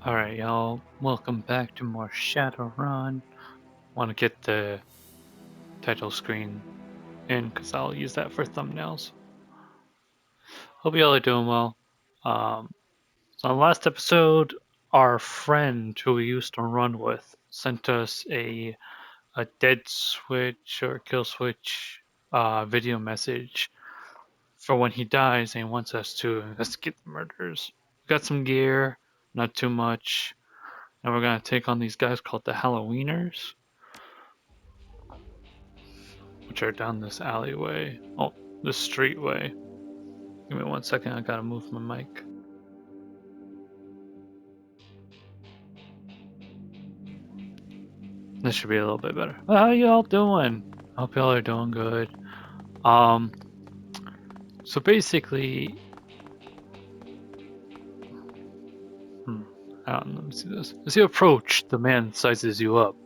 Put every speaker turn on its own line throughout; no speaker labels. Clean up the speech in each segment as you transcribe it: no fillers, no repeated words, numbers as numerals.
Alright, y'all. Welcome back to more Shadowrun. Want to get the title screen in because I'll use that for thumbnails. Hope y'all are doing well. So, on the last episode, our friend who we used to run with sent us a dead switch or kill switch video message for when he dies, and he wants us to investigate the murders. We got some gear, not too much, and we're gonna take on these guys called the Halloweeners, which are down this alleyway. Oh, this streetway. Give me 1 second, I gotta move my mic. This should be a little bit better. How y'all doing? Hope y'all are doing good. So basically, let me see this. As you approach, the man sizes you up.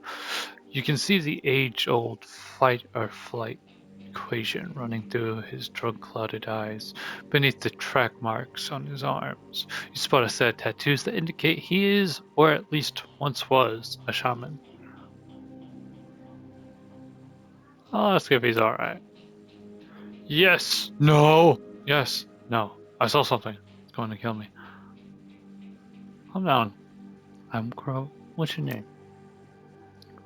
You can see the age-old fight or flight equation running through his drug-clouded eyes beneath the track marks on his arms. You spot a set of tattoos that indicate he is, or at least once was, a shaman. I'll ask if he's alright. Yes! No! Yes! No. I saw something. It's going to kill me. Calm down. I'm Crow. What's your name?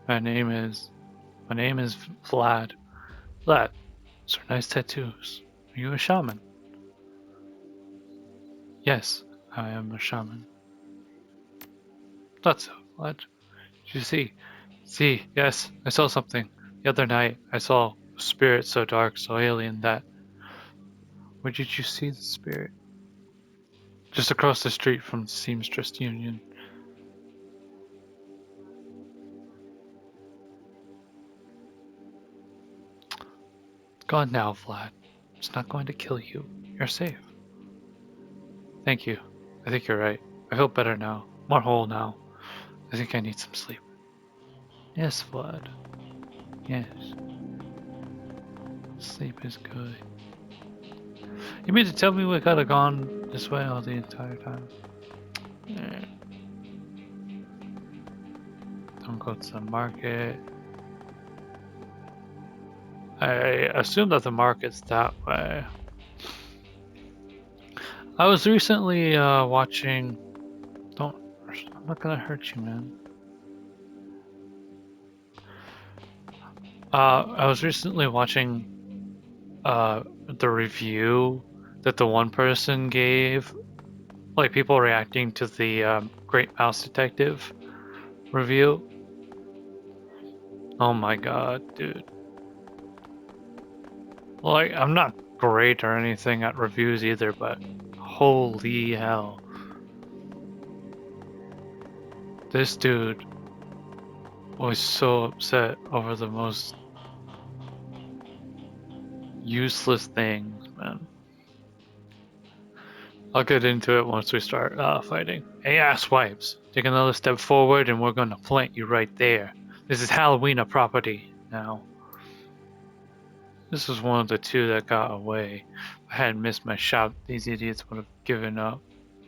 My name is Vlad. Vlad. Those are nice tattoos. Are you a shaman? Yes, I am a shaman. Thought so, Vlad. Did you see? See, yes, I saw something. The other night, I saw a spirit so dark, so alien that... Where did you see the spirit? Just across the street from Seamstress Union. It's gone now, Vlad. It's not going to kill you. You're safe. Thank you. I think you're right. I feel better now. More whole now. I think I need some sleep. Yes, Vlad. Yes. Sleep is good. You mean to tell me we could have gone this way all the entire time? Don't go to the market. I assume that the market's that way. I was recently watching... I'm not gonna hurt you, man. I was recently watching the review that the one person gave, like people reacting to the Great Mouse Detective review. Oh my god, dude. Like, I'm not great or anything at reviews either, but holy hell. This dude was so upset over the most useless things, man. I'll get into it once we start fighting. Hey, asswipes, take another step forward and we're gonna plant you right there. This is Halloween property now. This was one of the two that got away. If I hadn't missed my shot, these idiots would have given up,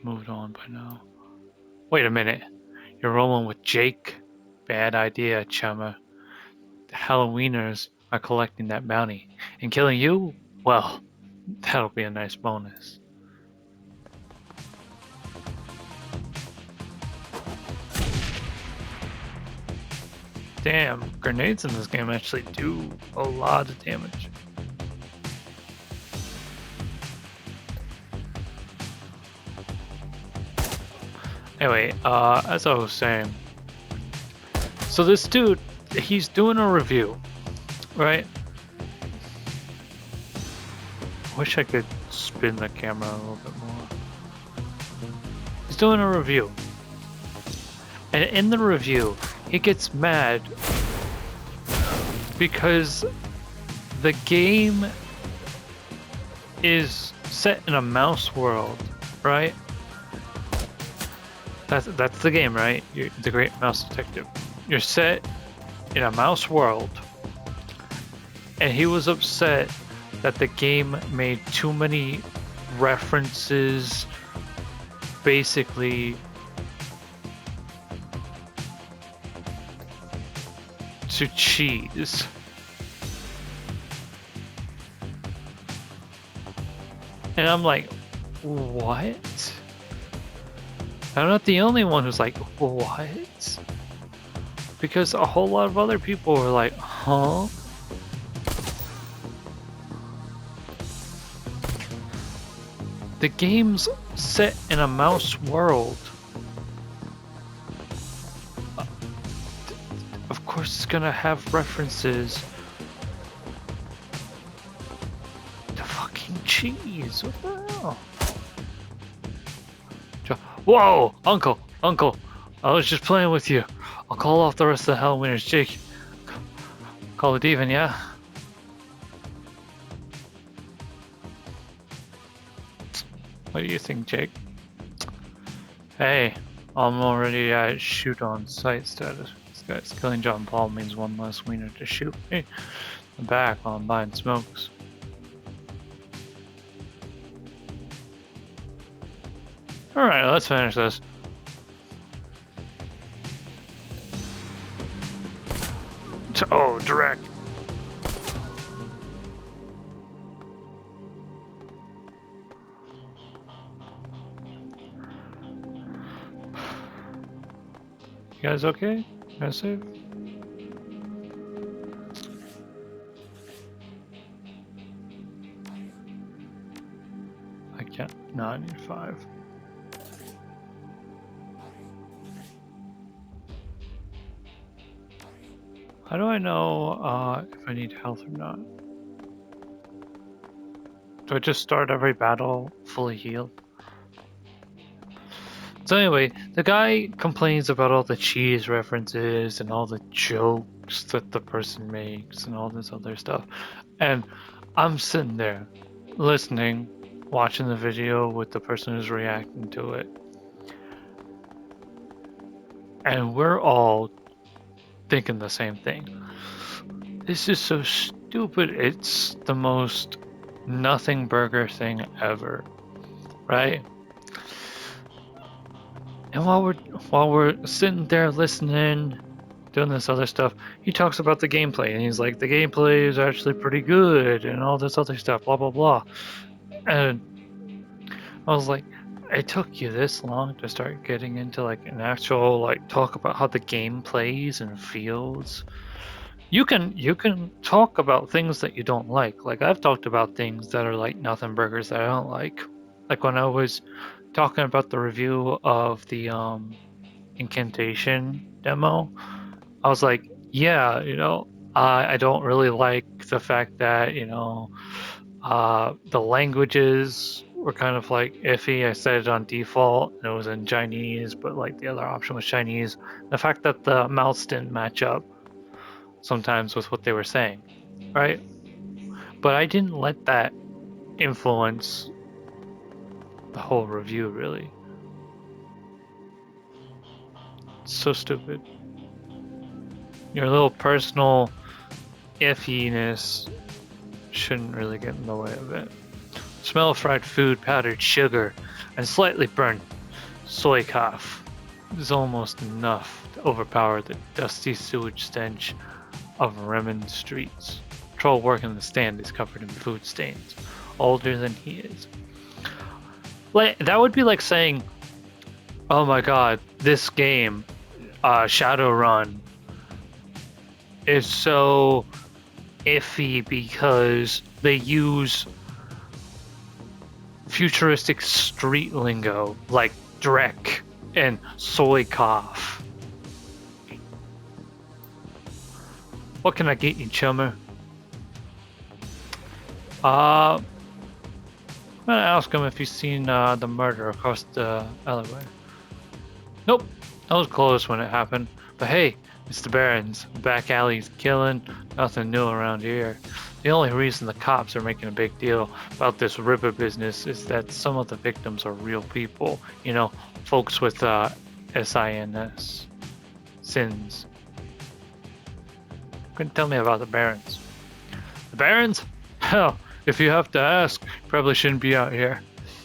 moved on by now. Wait a minute, you're rolling with Jake? Bad idea, chummer. The Halloweeners are collecting that bounty, and killing you? Well, that'll be a nice bonus. Damn, grenades in this game actually do a lot of damage. Anyway, as I was saying, so this dude, he's doing a review, right? Wish I could spin the camera a little bit more. He's doing a review, and in the review, he gets mad because the game is set in a mouse world, right? That's the game, right? You're the Great Mouse Detective. You're set in a mouse world, and he was upset that the game made too many references, basically to cheese. And I'm like, what? I'm not the only one who's like, what? Because a whole lot of other people were like, huh? The game's set in a mouse world. Of course it's gonna have references to fucking cheese. What the hell? Whoa! Uncle! Uncle! I was just playing with you. I'll call off the rest of the Halloweeners. Jake, call it even, yeah? What do you think, Jake? Hey, I'm already at shoot on sight status. This guy's killing John Paul means one less wiener to shoot me in the back while I'm buying smokes. Alright, let's finish this. Oh, direct. You guys okay? You guys safe? I can't. No, I need 5. How do I know if I need health or not? Do I just start every battle fully healed? So anyway, the guy complains about all the cheese references and all the jokes that the person makes and all this other stuff. And I'm sitting there listening, watching the video with the person who's reacting to it. And we're all thinking the same thing. This is so stupid. It's the most nothing burger thing ever, right? And while we're sitting there listening, doing this other stuff, he talks about the gameplay, and he's like, the gameplay is actually pretty good, and all this other stuff, blah blah blah. And I was like, it took you this long to start getting into like an actual like talk about how the game plays and feels. You can talk about things that you don't like. Like I've talked about things that are like nothing burgers that I don't like. Like when I was talking about the review of the incantation demo, I was like, yeah, I don't really like the fact that, the languages were kind of like iffy. I set it on default and it was in Chinese, but like the other option was Chinese. The fact that the mouths didn't match up sometimes with what they were saying, right? But I didn't let that influence the whole review, really. It's so stupid. Your little personal iffiness shouldn't really get in the way of it. Smell of fried food, powdered sugar, and slightly burnt soy cough is almost enough to overpower the dusty sewage stench of Remen streets. Troll working the stand is covered in food stains, older than he is. Like that would be like saying, "Oh my God, this game, Shadowrun, is so iffy because they use futuristic street lingo like dreck and soy cough." What can I get you, chummer? I'm gonna ask him if he's seen the murder across the alleyway. Nope, that was close when it happened. But hey, it's the Barons. Back alleys killing, nothing new around here. The only reason the cops are making a big deal about this Ripper business is that some of the victims are real people. Folks with SINS. Sins. Couldn't tell me about the Barons. The Barons? Hell, if you have to ask, probably shouldn't be out here.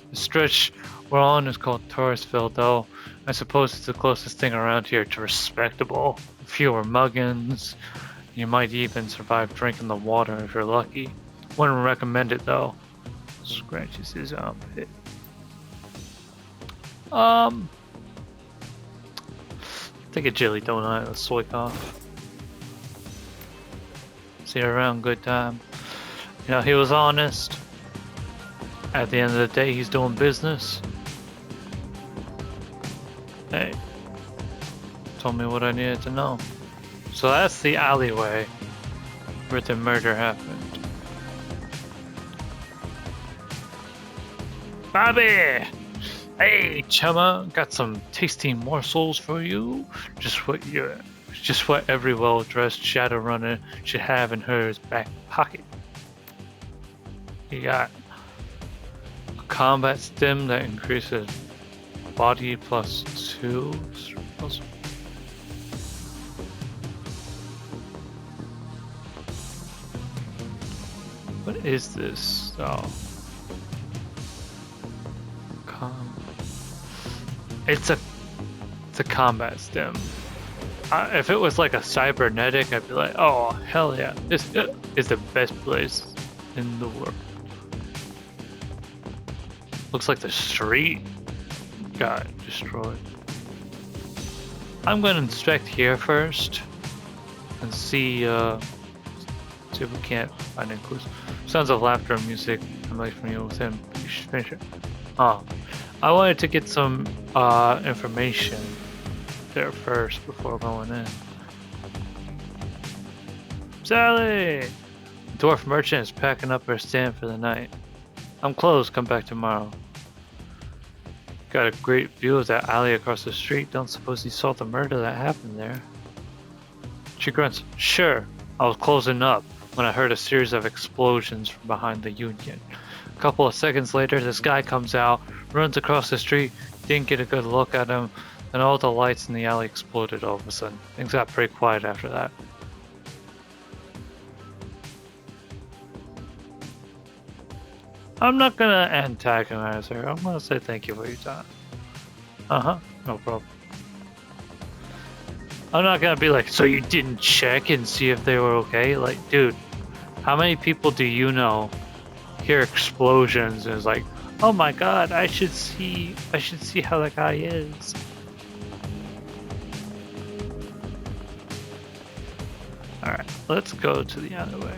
The stretch we're on is called Touristville, though. I suppose it's the closest thing around here to respectable. Fewer muggins, You might even survive drinking the water if you're lucky. Wouldn't recommend it though. Scratches his armpit. Take a jelly donut, a soy off. See you around, good time. You know, he was honest. At the end of the day, he's doing business. Hey, told me what I needed to know. So that's the alleyway where the murder happened. Bobby! Hey, chumma, got some tasty morsels for you. Just what every well-dressed Shadowrunner should have in her back pocket. You got a combat stim that increases body +2. What is this? Oh. It's a combat stim. If it was like a cybernetic, I'd be like, oh hell yeah, this is the best place in the world. Looks like the street got destroyed. I'm gonna inspect here first and see if we can't find any clues. Sounds of laughter and music. I'm like familiar with him. You should finish it. Oh. I wanted to get some information there first before going in. Sally! The dwarf merchant is packing up her stand for the night. I'm closed, come back tomorrow. Got a great view of that alley across the street. Don't suppose you saw the murder that happened there? She grunts, sure. I was closing up when I heard a series of explosions from behind the Union. A couple of seconds later, this guy comes out, runs across the street, didn't get a good look at him, and all the lights in the alley exploded all of a sudden. Things got pretty quiet after that. I'm not gonna antagonize her. I'm gonna say thank you for your time. No problem. I'm not gonna be like, so you didn't check and see if they were okay? Like, dude, how many people do you know hear explosions and is like, oh my god, I should see how that guy is. Alright, let's go to the alleyway.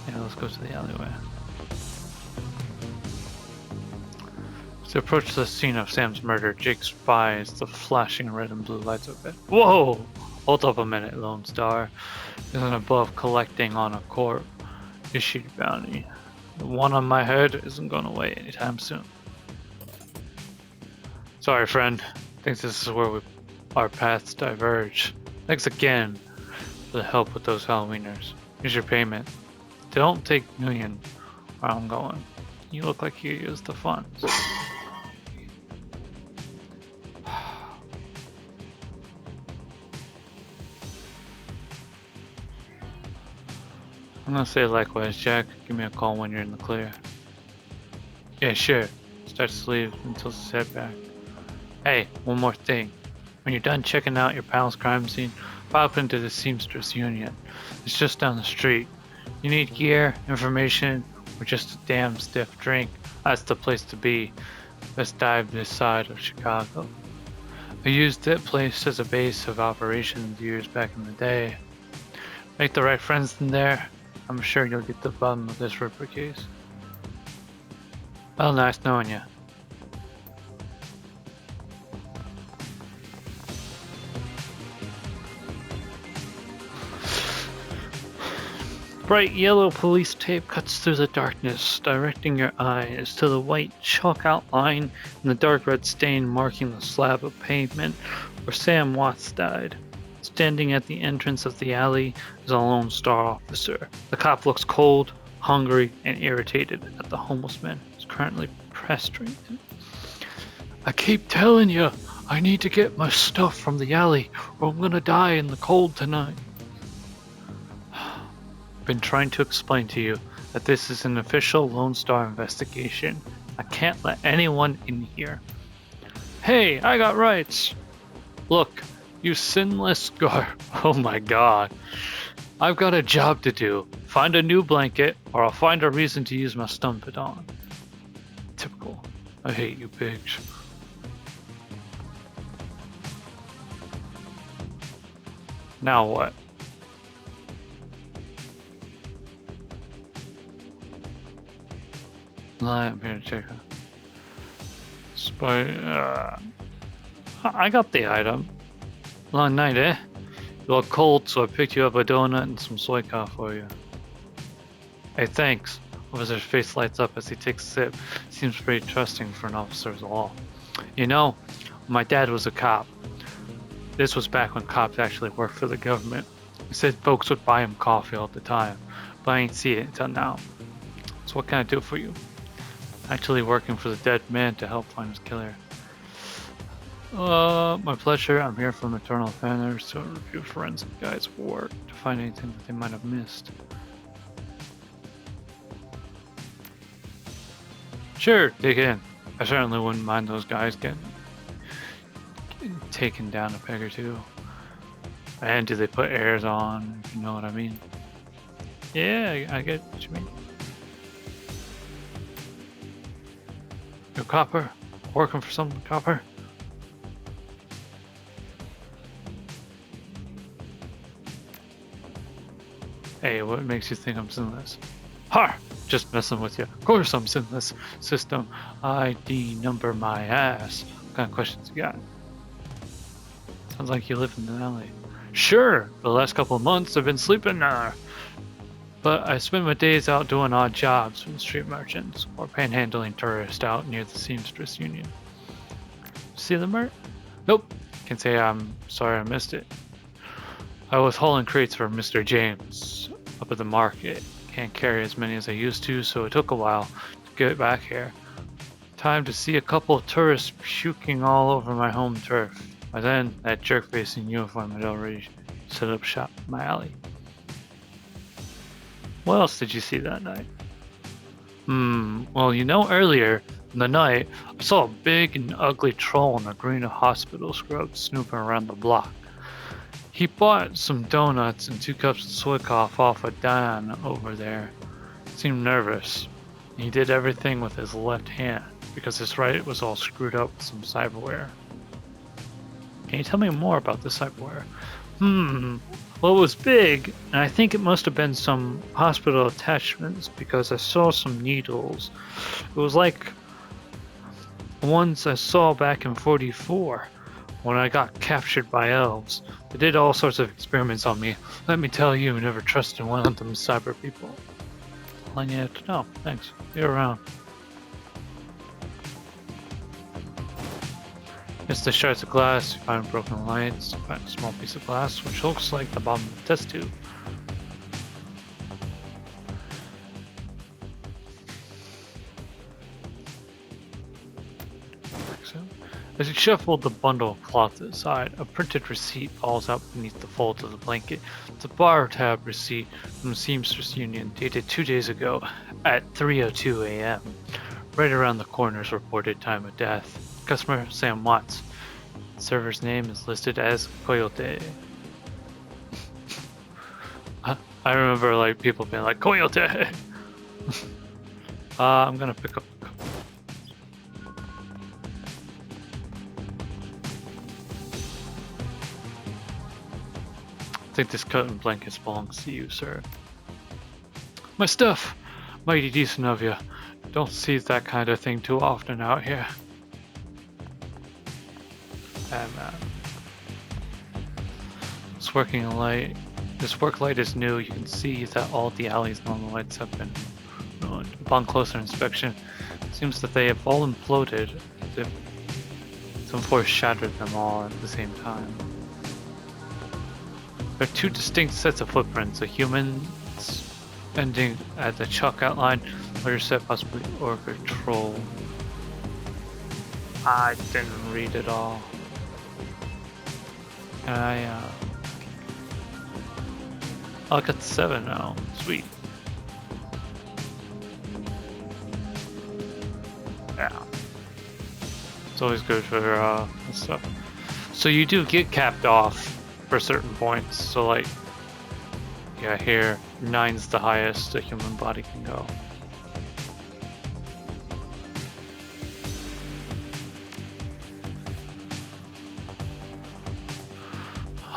Yeah, let's go to the alleyway. To approach the scene of Sam's murder, Jake spies the flashing red and blue lights of it. Whoa! Hold up a minute, Lone Star. Isn't above collecting on a court issued bounty. The one on my head isn't going away anytime soon. Sorry, friend. Think this is where our paths diverge. Thanks again for the help with those Halloweeners. Here's your payment. Don't take million where I'm going. You look like you used the funds. I'm gonna say likewise, Jack. Give me a call when you're in the clear. Yeah, sure. Start to leave until the setback. Hey, one more thing. When you're done checking out your pal's crime scene, pop into the Seamstress Union. It's just down the street. You need gear, information, or just a damn stiff drink. That's the place to be. Best dive this side of Chicago. I used that place as a base of operations years back in the day. Make the right friends in there. I'm sure you'll get to the bottom of this Ripper case. Well, nice knowing you. Bright yellow police tape cuts through the darkness, directing your eyes to the white chalk outline and the dark red stain marking the slab of pavement where Sam Watts died. Standing at the entrance of the alley is a Lone Star officer. The cop looks cold, hungry, and irritated at the homeless man who's currently prostrated. I keep telling you, I need to get my stuff from the alley or I'm gonna die in the cold tonight. Been trying to explain to you that this is an official Lone Star investigation. I can't let anyone in here. Hey, I got rights! Look, you sinless gar. Oh my god. I've got a job to do. Find a new blanket, or I'll find a reason to use my stun baton. Typical. I hate you pigs. Now what? I'm here to check it. I got the item. Long night, eh? You look cold, so I picked you up a donut and some soy coffee for you. Hey, thanks. Officer's face lights up as he takes a sip. Seems pretty trusting for an officer of the law. You know, my dad was a cop. This was back when cops actually worked for the government. He said folks would buy him coffee all the time, but I ain't see it until now. So what can I do for you? Actually working for the dead man to help find his killer. My pleasure. I'm here from Eternal Offenders to review forensic guys' work to find anything that they might have missed. Sure, dig in. I certainly wouldn't mind those guys getting taken down a peg or two. And do they put airs on, if you know what I mean? Yeah, I get what you mean. You're a copper? Working for some copper? Hey, what makes you think I'm sinless? Har! Just messing with you. Of course I'm sinless. System ID number my ass. What kind of questions you got? Sounds like you live in the alley. Sure, the last couple of months I've been sleeping there. But I spend my days out doing odd jobs for the street merchants or panhandling tourists out near the seamstress union. See the Mert? Nope. Can say I'm sorry I missed it. I was hauling crates for Mr. James up at the market. Can't carry as many as I used to, so it took a while to get back here. Time to see a couple of tourists puking all over my home turf. By then, that jerk-face in uniform had already set up shop in my alley. What else did you see that night? Well, you know, earlier in the night, I saw a big and ugly troll in a green hospital scrub snooping around the block. He bought some donuts and 2 cups of soy coffee off of Dan over there. Seemed nervous. He did everything with his left hand because his right was all screwed up with some cyberware. Can you tell me more about the cyberware? Well, it was big, and I think it must have been some hospital attachments because I saw some needles. It was like ones I saw back in 44 when I got captured by elves. They did all sorts of experiments on me. Let me tell you, never trusted one of them cyber people. All I needed to know. Thanks. You're around. It's the shards of glass, you find broken lights, you find a small piece of glass which looks like the bottom of the test tube. As you shuffle the bundle of cloth to the side, a printed receipt falls out beneath the folds of the blanket. It's a bar tab receipt from the Seamstress Union dated 2 days ago at 3:02 a.m. Right around the coroner's reported time of death. Customer Sam Watts. Server's name is listed as Coyote. I remember like people being like Coyote. I'm gonna pick up. I think this cotton blanket belongs to you, sir. My stuff. Mighty decent of you. Don't see that kind of thing too often out here. And this work light is new. You can see that all the alleys along the lights have been ruined. Upon closer inspection, it seems that they have all imploded as if some force shattered them all at the same time. There are 2 distinct sets of footprints, a human's ending at the chalk outline, later set possibly orc or troll. I didn't read it all. I got 7 now. Sweet. Yeah. It's always good for this stuff. So you do get capped off for certain points. So like, yeah, here 9's the highest a human body can go.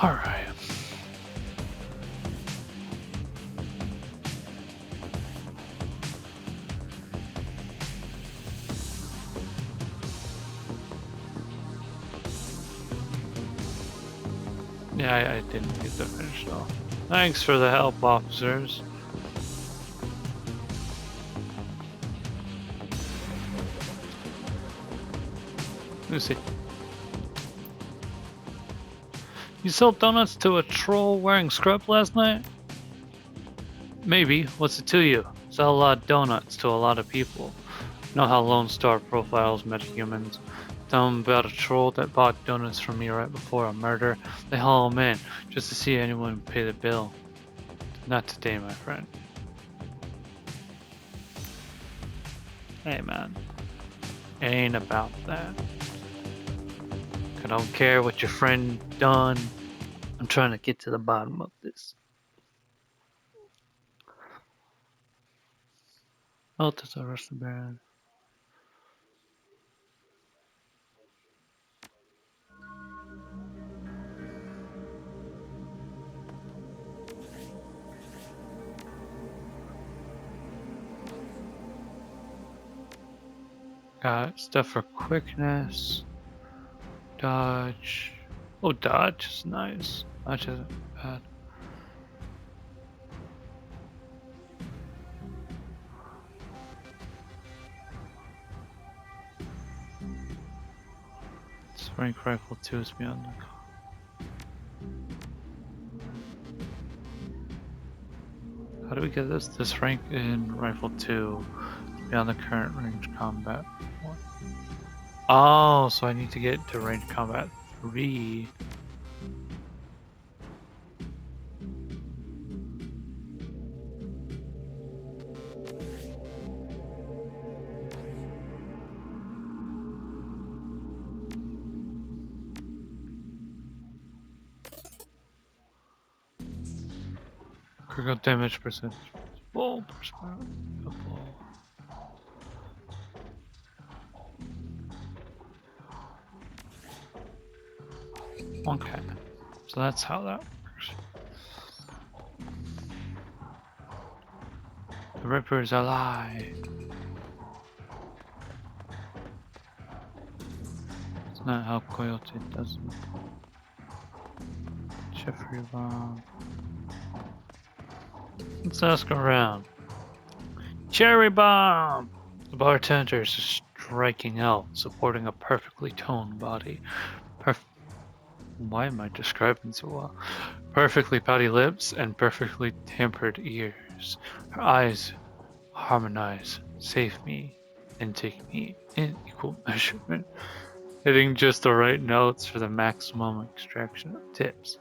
All right. Yeah, I didn't get to finish though. Thanks for the help, officers. Lucy. You sold donuts to a troll wearing scrub last night? Maybe. What's it to you? Sell a lot of donuts to a lot of people. Know how Lone Star profiles metahumans. Tell them about a troll that bought donuts from me right before a murder. They haul him in just to see anyone pay the bill. Not today, my friend. Hey, man. It ain't about that. I don't care what your friend done. I'm trying to get to the bottom of this. Oh, that's a rusty baron. Got stuff for quickness. Dodge. Oh, dodge is nice. Dodge isn't bad. This rank rifle 2 is beyond the... How do we get this? This rank in rifle 2 beyond the current range combat 1. Oh, so I need to get to range combat 3. Critical damage percentage. Full percent. Okay, so that's how that works. The Ripper's alive. It's not how Coyote does it. Jeffrey Bomb. Let's ask around. Cherry Bomb! The bartender is striking out, supporting a perfectly toned body. Why am I describing so well? Perfectly pouty lips and perfectly tempered ears. Her eyes harmonize, save me, and take me in equal measurement, hitting just the right notes for the maximum extraction of tips.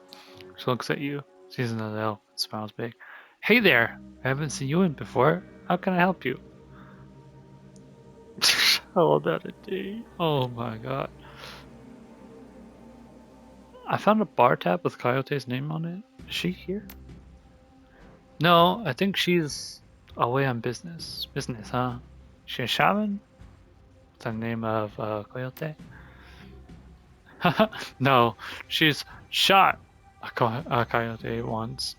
She looks at you, sees another elf, and smiles big. Hey there! I haven't seen you in before. How can I help you? Hold that a day. Oh my god. I found a bar tab with Coyote's name on it. Is she here? No, I think she's away on business. Business, huh? She a shaman? What's the name of Coyote? No, she's shot a coyote once.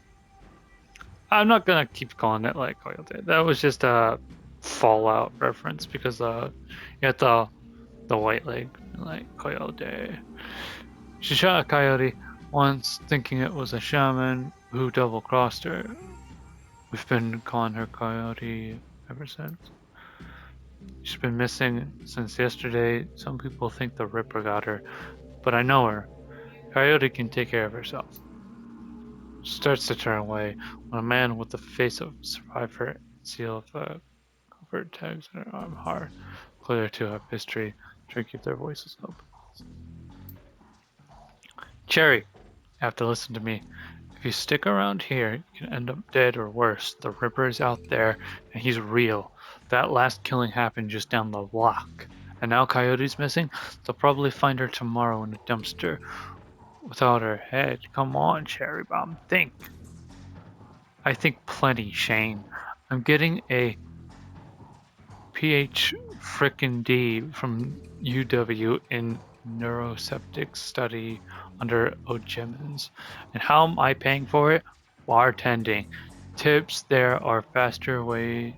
I'm not gonna keep calling it like Coyote. That was just a Fallout reference because you had the white leg like Coyote. She shot a coyote once, thinking it was a shaman who double crossed her. We've been calling her Coyote ever since. She's been missing since yesterday. Some people think the Ripper got her, but I know her. Coyote can take care of herself. She starts to turn away when a man with the face of a survivor and seal of covert tags on her arm hard, clear to have history, try to keep their voices up. Cherry, you have to listen to me. If you stick around here, you can end up dead or worse. The Ripper is out there, and he's real. That last killing happened just down the block. And now Coyote's missing. They'll probably find her tomorrow in a dumpster without her head. Come on, Cherry Bomb, think. I think plenty, Shane. I'm getting a PhD frickin' D from UW in neuroseptic study under O'Gemins. And how am I paying for it? Bartending. Tips, there are faster ways.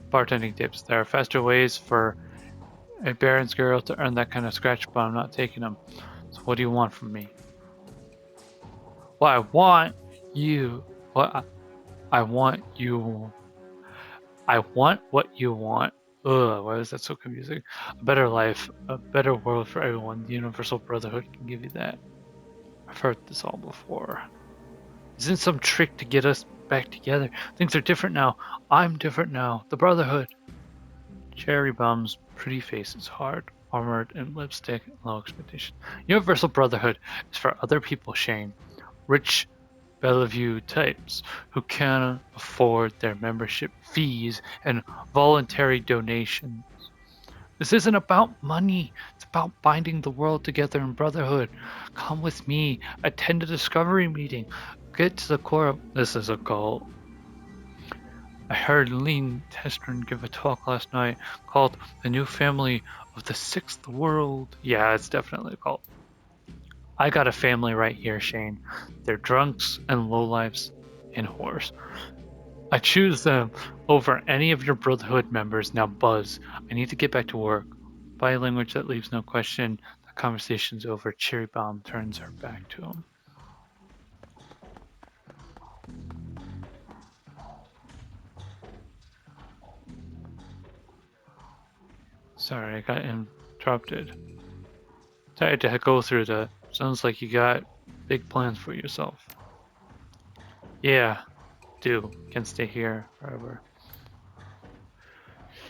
Bartending tips. There are faster ways for a Baron's girl to earn that kind of scratch, but I'm not taking them. So what do you want from me? Well, I want you. What I want you. I want what you want. Ugh, why is that so confusing? A better life, a better world for everyone. The Universal Brotherhood can give you that. I've heard this all before. Isn't some trick to get us back together? Things are different now. I'm different now. The Brotherhood. Cherry Bomb's pretty face is hard, armored in lipstick and low expectation. Universal Brotherhood is for other people, Shane. Rich Bellevue types who can afford their membership fees and voluntary donations. This isn't about money. It's about binding the world together in brotherhood. Come with me. Attend a discovery meeting. Get to the core of this is a cult. I heard Lean Testrin give a talk last night called The New Family of the Sixth World. Yeah, it's definitely a cult. I got a family right here, Shane. They're drunks and lowlifes and whores. I choose them over any of your Brotherhood members. Now buzz. I need to get back to work. Body language that leaves no question. The conversation's over. Cherry Bomb turns her back to him. Sorry, I got interrupted. Tired to go through that. Sounds like you got big plans for yourself. Yeah, do. Can stay here forever.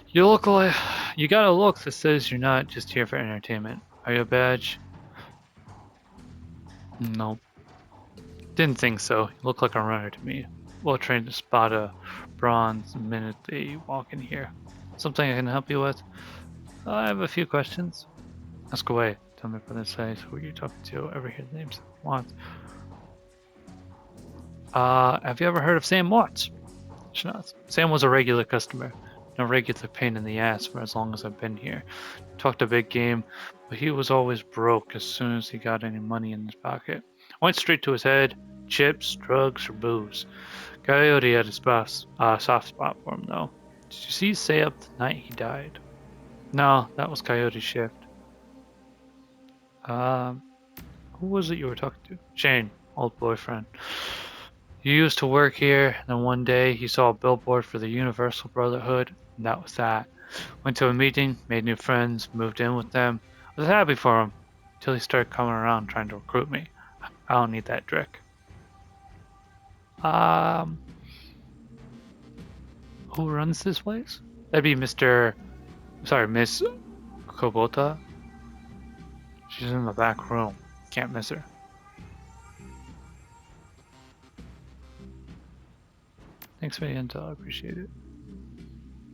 You look like you got a look that says you're not just here for entertainment. Are you a badge? Nope. Didn't think so. You look like a runner to me. Well trained to spot a bronze the minute they walk in here. Something I can help you with? I have a few questions. Ask away. Tell me from this side who you're talking to. Ever hear the names Watts? Have you ever heard of Sam Watts? Schnauze. Sam was a regular customer. No regular pain in the ass for as long as I've been here. Talked a big game, but he was always broke as soon as he got any money in his pocket. Went straight to his head. Chips, drugs, or booze. Coyote had a soft spot for him, though. Did you see stay up the night he died? No, that was Coyote's shift. Um, who was it you were talking to? Shane, old boyfriend. He used to work here, and then one day he saw a billboard for the Universal Brotherhood, and that was that. Went to a meeting, made new friends, moved in with them. I was happy for him, until he started coming around trying to recruit me. I don't need that trick. Um, who runs this place? That'd be Miss Kubota. She's in the back room. Can't miss her. Thanks for the intel, I appreciate it.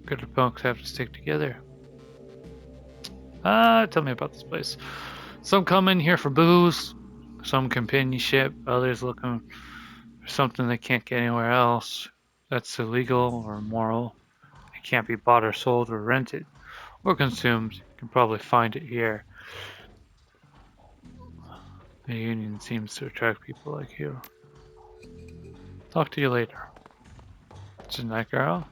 Good punks have to stick together. Tell me about this place. Some come in here for booze, some companionship, others looking for something they can't get anywhere else. That's illegal or immoral. It can't be bought or sold or rented or consumed. You can probably find it here. The union seems to attract people like you. Talk to you later. Isn't that girl?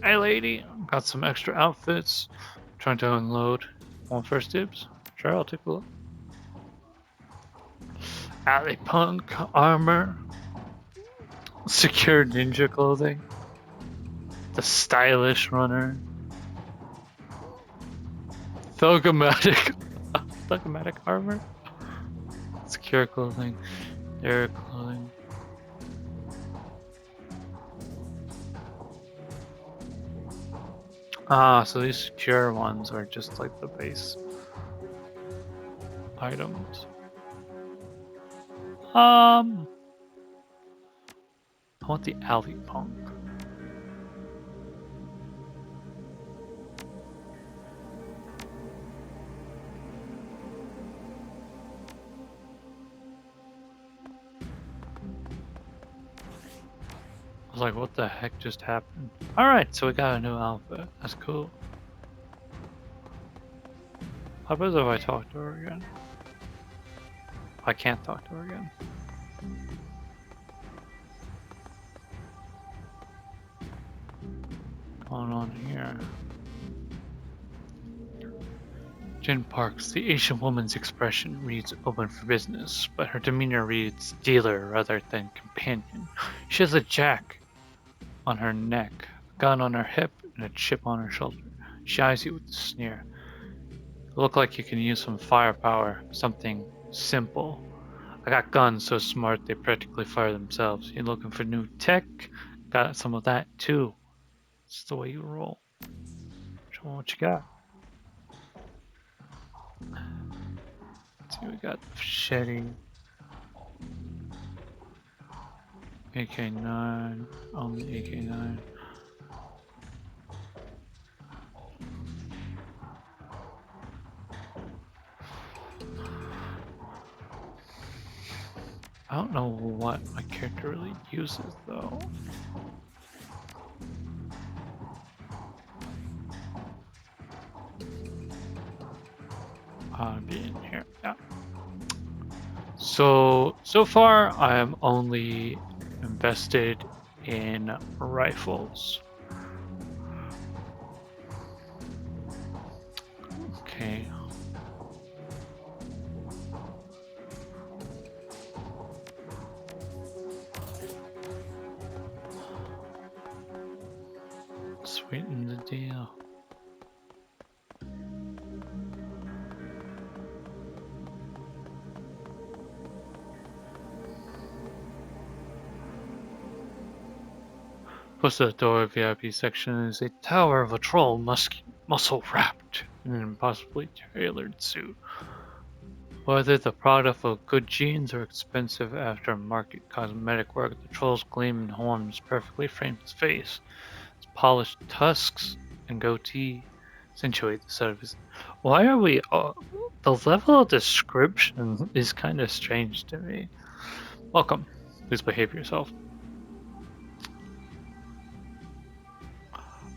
Hey lady, got some extra outfits. Trying to unload. Want first dibs? Sure, I'll take a look. Alley punk armor. Secure ninja clothing. The stylish runner. Thugomatic. Thugomatic armor. Secure clothing. Air clothing. So these secure ones are just like the base items. I want the alley punk. was like, what the heck just happened? Alright, so we got a new outfit. That's cool. How about if I talk to her again? I can't talk to her again. What's going on here? Jin Parks, the Asian woman's expression reads open for business, but her demeanor reads dealer rather than companion. She has a jack on her neck, a gun on her hip, and a chip on her shoulder. She eyes you with a sneer. You look like you can use some firepower, something simple. I got guns so smart they practically fire themselves. You looking for new tech? Got some of that too. It's the way you roll. Show me what you got. Let's see, we got machete, AK-9, only AK-9. I don't know what my character really uses though. I'll be in here. Yeah. So far I am only invested in rifles. Okay. Sweeten the deal. Close to the door of the VIP section is a tower of a troll muscle wrapped in an impossibly tailored suit. Whether the product of good genes or expensive aftermarket cosmetic work, the troll's gleaming horns perfectly frame his face. His polished tusks and goatee accentuate the set of his. Why are we? The level of description is kind of strange to me. Welcome. Please behave yourself.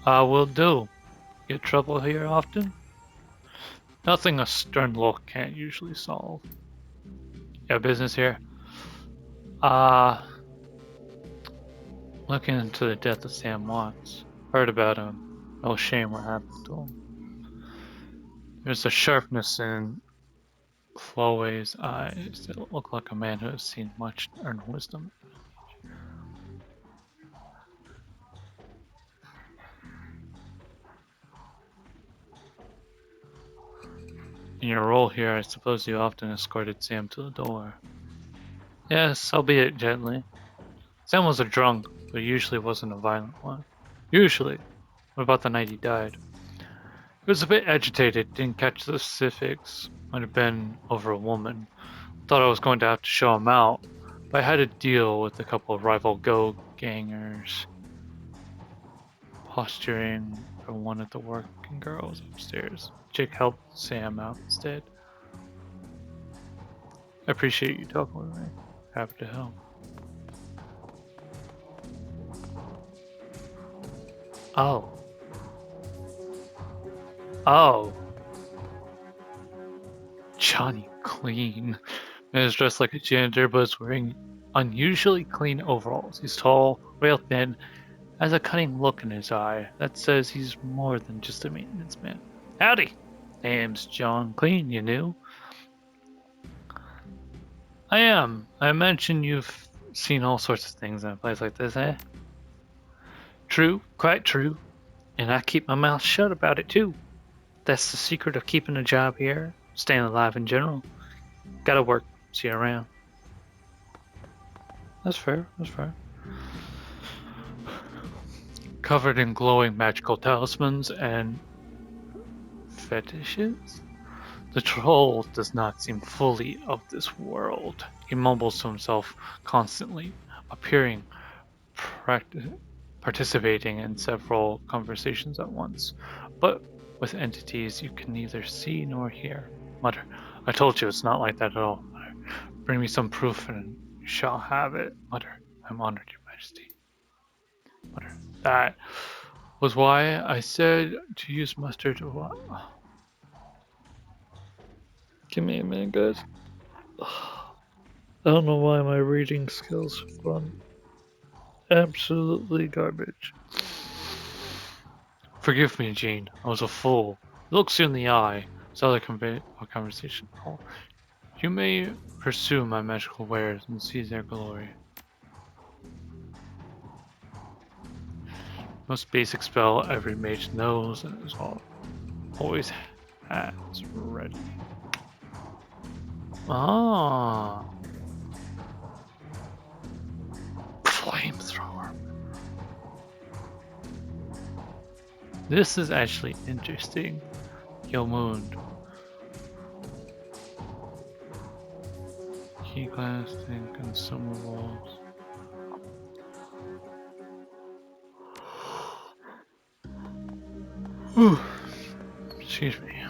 Will do. Get trouble here often? Nothing a stern look can't usually solve. You have business here? Looking into the death of Sam Watts. Heard about him. No shame what happened to him. There's a sharpness in Floway's eyes that look like a man who has seen much earned wisdom. In your role here, I suppose you often escorted Sam to the door. Yes, albeit gently. Sam was a drunk, but usually wasn't a violent one. Usually. What about the night he died? He was a bit agitated, didn't catch the specifics. Might have been over a woman. Thought I was going to have to show him out, but I had to deal with a couple of rival go-gangers posturing for one of the working girls upstairs. Jake helped Sam out instead. I appreciate you talking with me. Happy to help. Oh. Oh. Johnny Clean. Man is dressed like a janitor, but is wearing unusually clean overalls. He's tall, rail thin, has a cunning look in his eye that says he's more than just a maintenance man. Howdy! Name's John Clean, you knew? I am. I imagine you've seen all sorts of things in a place like this, eh? True, quite true. And I keep my mouth shut about it too. That's the secret of keeping a job here, staying alive in general. Gotta work, see you around. That's fair, that's fair. Covered in glowing magical talismans and fetishes? The troll does not seem fully of this world. He mumbles to himself constantly, appearing, participating in several conversations at once, but with entities you can neither see nor hear. Mutter, I told you it's not like that at all. Mutter, bring me some proof and you shall have it. Mutter, I'm honored, Your Majesty. That was why I said to use mustard. Give me a minute, guys. I don't know why my reading skills have gone absolutely garbage. Forgive me, Jean. I was a fool. Looks you in the eye. Saw the conversation. Oh, you may pursue my magical wares and see their glory. Most basic spell every mage knows and is always has ready. Ah, flamethrower. This is actually interesting. Yo Moon. Key glass and consumables. Whew. Excuse me.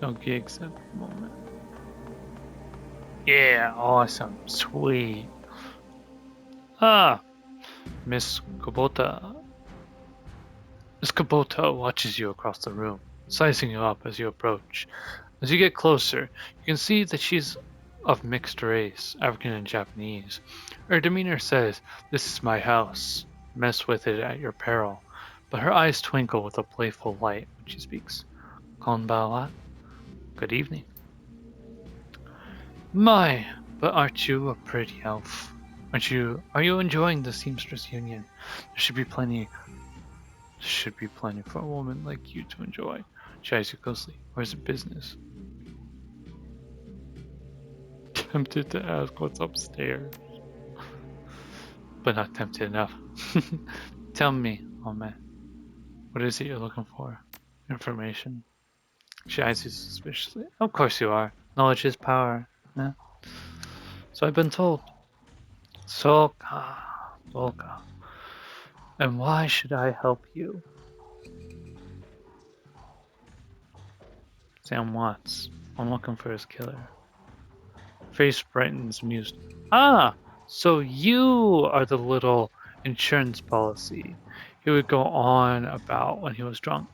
No gigs at the moment. Yeah, awesome. Sweet. Ah, Miss Kubota. Miss Kubota watches you across the room, sizing you up as you approach. As you get closer, you can see that she's of mixed race, African and Japanese. Her demeanor says, "This is my house. Mess with it at your peril." But her eyes twinkle with a playful light when she speaks. Konbanwa. Good evening. My, but aren't you a pretty elf? Are you enjoying the Seamstress Union? There should be plenty for a woman like you to enjoy. She eyes you closely. Or is it business? Tempted to ask what's upstairs, but not tempted enough. Tell me, oh man, what is it you're looking for? Information. She eyes you suspiciously. Of course you are. Knowledge is power. Yeah. So I've been told. Soka. Soka. And why should I help you? Sam Watts. I'm looking for his killer. Face brightens, amused. Ah, so you are the little insurance policy he would go on about when he was drunk.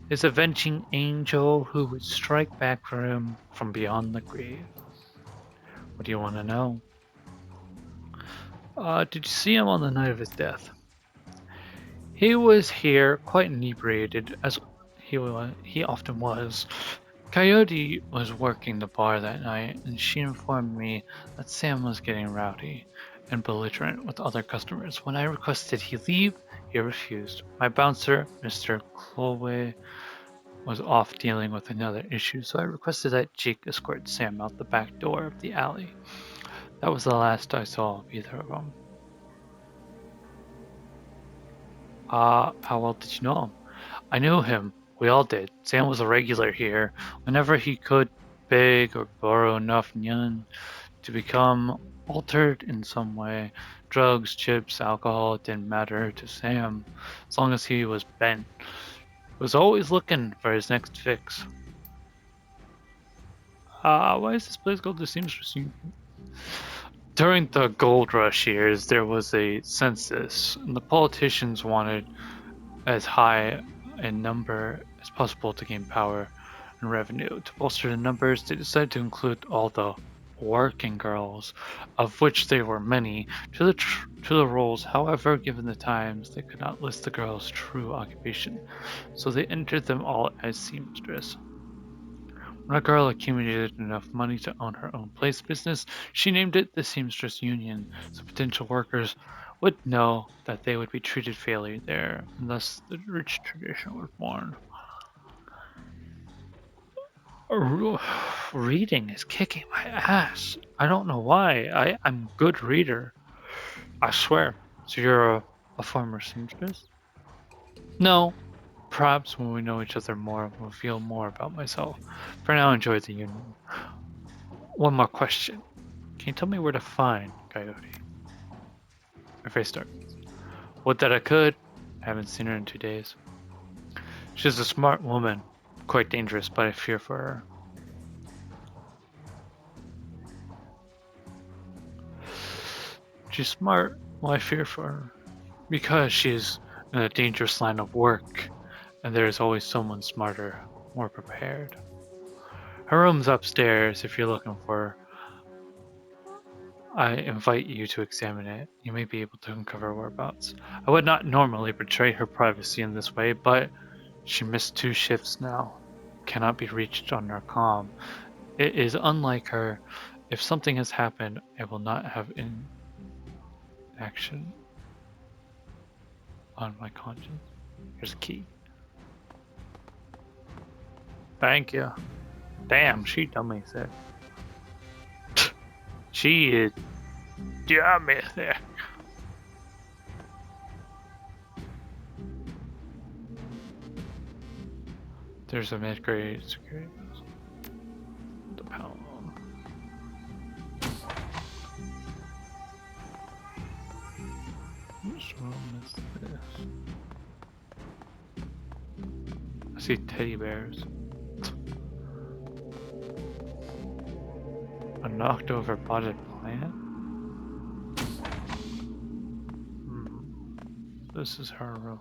His avenging angel who would strike back for him from beyond the grave. What do you want to know? Did you see him on the night of his death? He was here, quite inebriated, as he often was. Coyote was working the bar that night, and she informed me that Sam was getting rowdy and belligerent with other customers. When I requested he leave, he refused. My bouncer, Mr. Chloe, was off dealing with another issue, so I requested that Jake escort Sam out the back door of the alley. That was the last I saw of either of them. How well did you know him? I knew him. We all did. Sam was a regular here. Whenever he could beg or borrow enough yen to become altered in some way. Drugs, chips, alcohol, it didn't matter to Sam, as long as he was bent. He was always looking for his next fix. Why is this place called the Seamstress Union? During the gold rush years, there was a census, and the politicians wanted as high a number as possible to gain power and revenue. To bolster the numbers, they decided to include all the working girls, of which there were many, to the rolls. However, given the times, they could not list the girls' true occupation, so they entered them all as seamstress. When a girl accumulated enough money to own her own place business, she named it the Seamstress Union, so potential workers would know that they would be treated fairly there, and thus the rich tradition was born. Reading is kicking my ass. I don't know why. I'm a good reader. I swear. So you're a former seamstress? No. Perhaps when we know each other more, we'll feel more about myself. For now, enjoy the union. One more question. Can you tell me where to find Coyote? Her face darkens. Would that I could. I haven't seen her in 2 days. She's a smart woman. Quite dangerous, but I fear for her. She's smart. Well, I fear for her. Because she's in a dangerous line of work, and there is always someone smarter, more prepared. Her room's upstairs if you're looking for her. I invite you to examine it. You may be able to uncover whereabouts. I would not normally betray her privacy in this way, but she missed 2 shifts now. Cannot be reached on her comm. It is unlike her. If something has happened, I will not have inaction on my conscience. Here's a key. Thank you. Damn, she dummy there. She is dummy there. There's a mid-grade security. The pound. Which room is this? I see teddy bears. A knocked over potted plant? This is her room.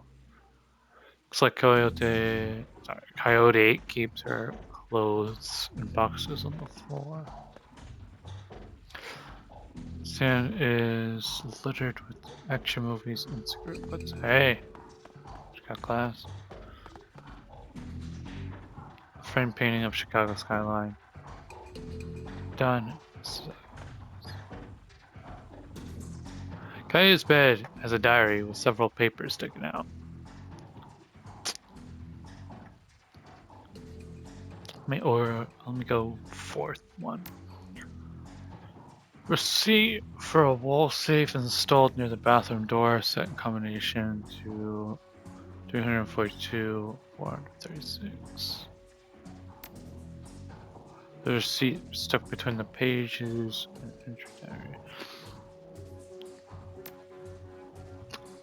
Looks like Coyote keeps her clothes in boxes on the floor. Sand is littered with action movies and cigarette butts. Hey, she got glass. A framed painting of Chicago skyline. Done. Coyote's bed has a diary with several papers sticking out. Let me go 4th one. Receipt for a wall safe installed near the bathroom door, set in combination to 342, 436. The receipt stuck between the pages and entry diary.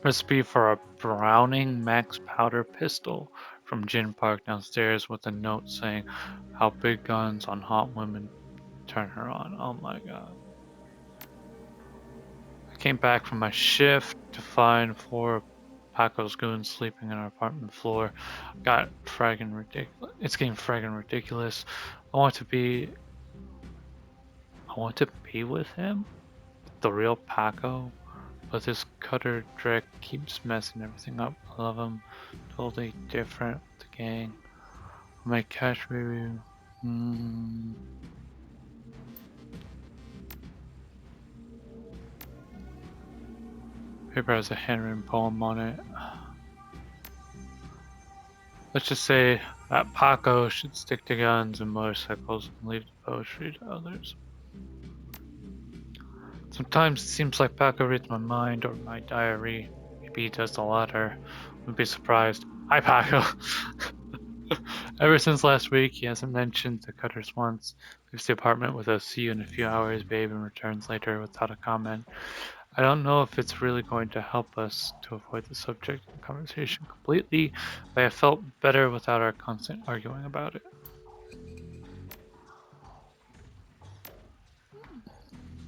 Recipe for a Browning Max powder pistol from Gin Park downstairs with a note saying how big guns on hot women turn her on. Oh my god. I came back from my shift to find 4 of Paco's goons sleeping on our apartment floor. Got fragging ridiculous. It's getting fragging ridiculous. I want to be with him, the real Paco, but this cutter Drek keeps messing everything up. I love him. Totally different with the gang. My cash review. Paper has a handwritten poem on it. Let's just say that Paco should stick to guns and motorcycles and leave the poetry to others. Sometimes it seems like Paco reads my mind or my diary. Maybe he does the latter. Wouldn't be surprised. Hi, Paco. Ever since last week, he hasn't mentioned the Cutters once. Leaves the apartment with a "see you in a few hours, babe," and returns later without a comment. I don't know if it's really going to help us to avoid the subject of the conversation completely, but I felt better without our constant arguing about it.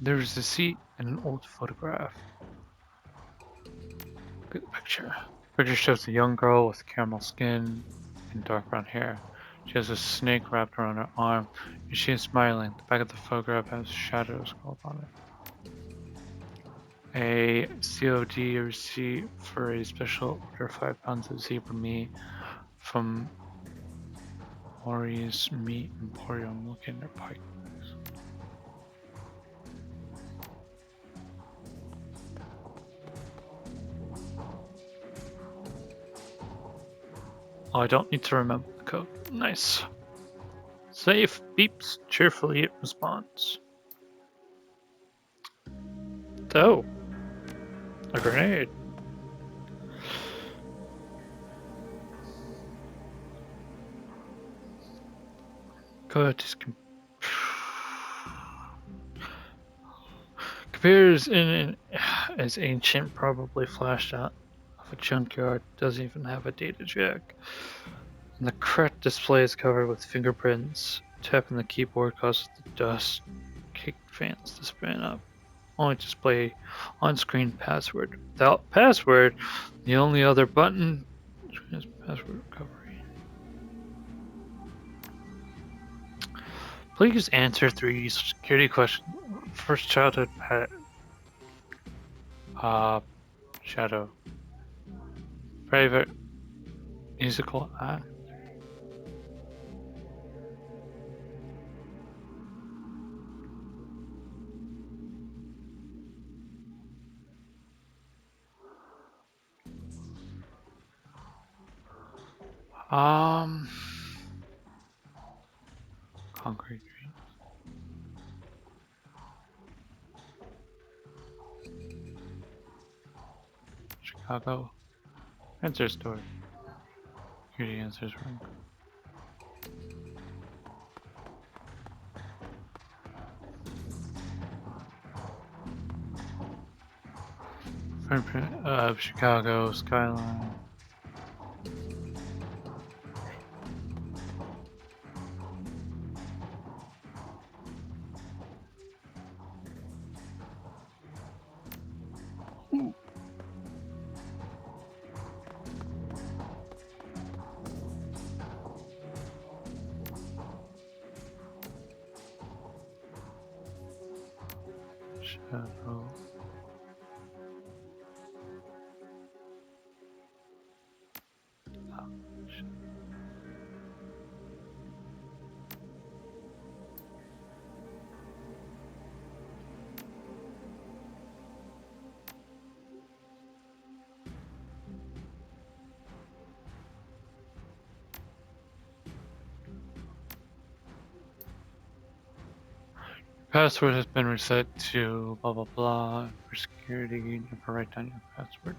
There's a seat and an old photograph. Look at the picture. The picture shows a young girl with caramel skin and dark brown hair. She has a snake wrapped around her arm, and she is smiling. The back of the photograph has shadows scrawled on it. A COD receipt for a special order 5 pounds of zebra meat from Maury's Meat Emporium located near Pike. Oh, I don't need to remember the code. Nice. Safe beeps. Cheerfully it responds. Oh, a grenade. Coyotes appears in as ancient, probably flashed out of a junkyard. Doesn't even have a data jack. And the correct display is covered with fingerprints. Tapping the keyboard causes the dust kick fans to spin up. Only display on-screen password. Without password, the only other button is password recovery. Please answer 3 security questions. First childhood pet. Shadow. Favorite musical act. Concrete Dream. Chicago. Answer story. Here the answers wrong. Footprint of Chicago skyline. Shadow. Password has been reset to blah blah blah. For security, never write down your password.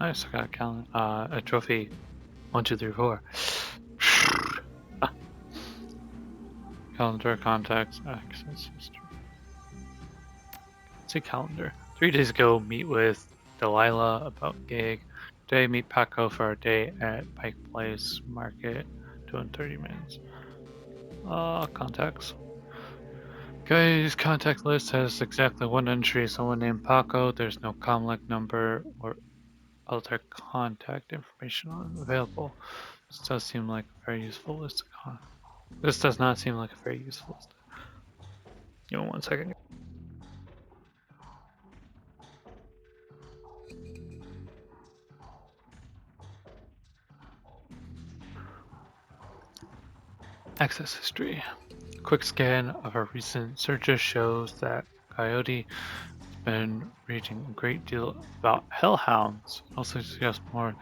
Nice, I got a calendar. A trophy. 1, 2, 3, 4. Calendar, contacts, access history. Let's see calendar. 3 days ago, meet with Delilah about gig. Today, meet Paco for a day at Pike Place Market. 230 minutes. Contacts. Guy's contact list has exactly 1 entry, someone named Paco. There's no comlink number or other contact information available. This does seem like a very useful list. This does not seem like a very useful list. Give me 1 second. Access history. Quick scan of our recent searches shows that Coyote has been reading a great deal about hellhounds. It also suggests more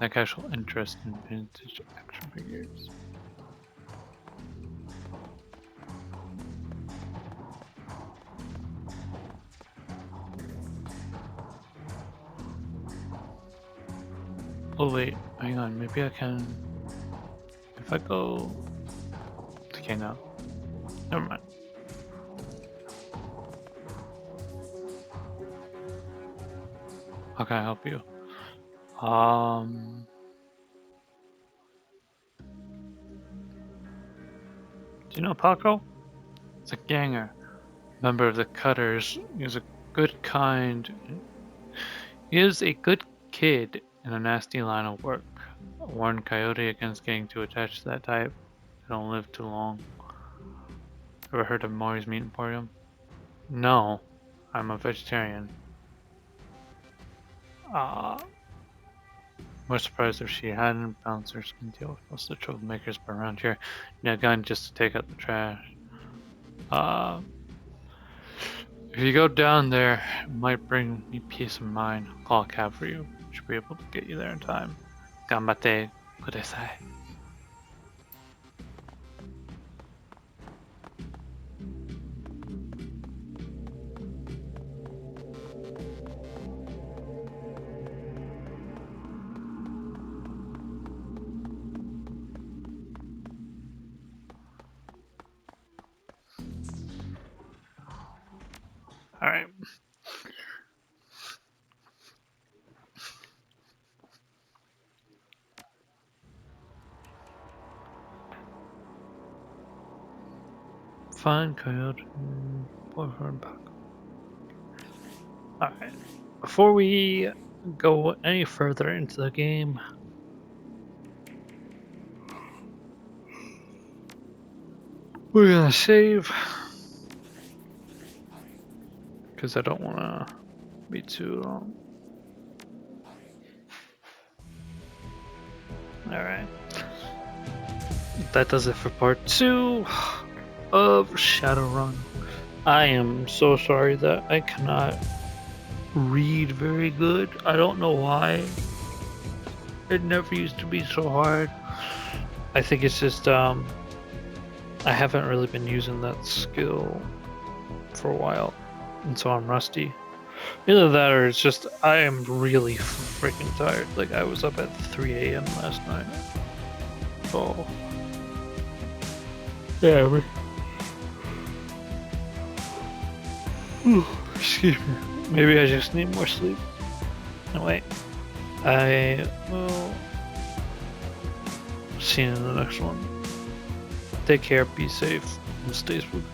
than casual interest in vintage action figures. Oh wait, hang on, maybe I can... If I go... Okay, no. Never mind. How can I help you? Do you know Paco? It's a ganger. Member of the Cutters. He's a good He is a good kid in a nasty line of work. Warn Coyote against getting too attached to that type. They don't live too long. Ever heard of Maury's Meat Emporium? No, I'm a vegetarian. More surprised if she hadn't. Bouncers can deal with most of the troublemakers, but around here, need a gun just to take out the trash. If you go down there, it might bring me peace of mind. I'll call a cab for you. Should be able to get you there in time. Ganbate kudasai. Alright. Fine, coyote. Boyfriend back. Alright. Before we go any further into the game, we're gonna save. Because I don't want to be too long. Alright. That does it for part 2 of Shadowrun. I am so sorry that I cannot read very good. I don't know why. It never used to be so hard. I think it's just I haven't really been using that skill for a while, and so I'm rusty. Either that or it's just I am really freaking tired. Like I was up at 3 a.m. last night. Oh. Yeah. Excuse me. Maybe I just need more sleep. No, wait. I will see you in the next one. Take care, be safe, and stay spooky.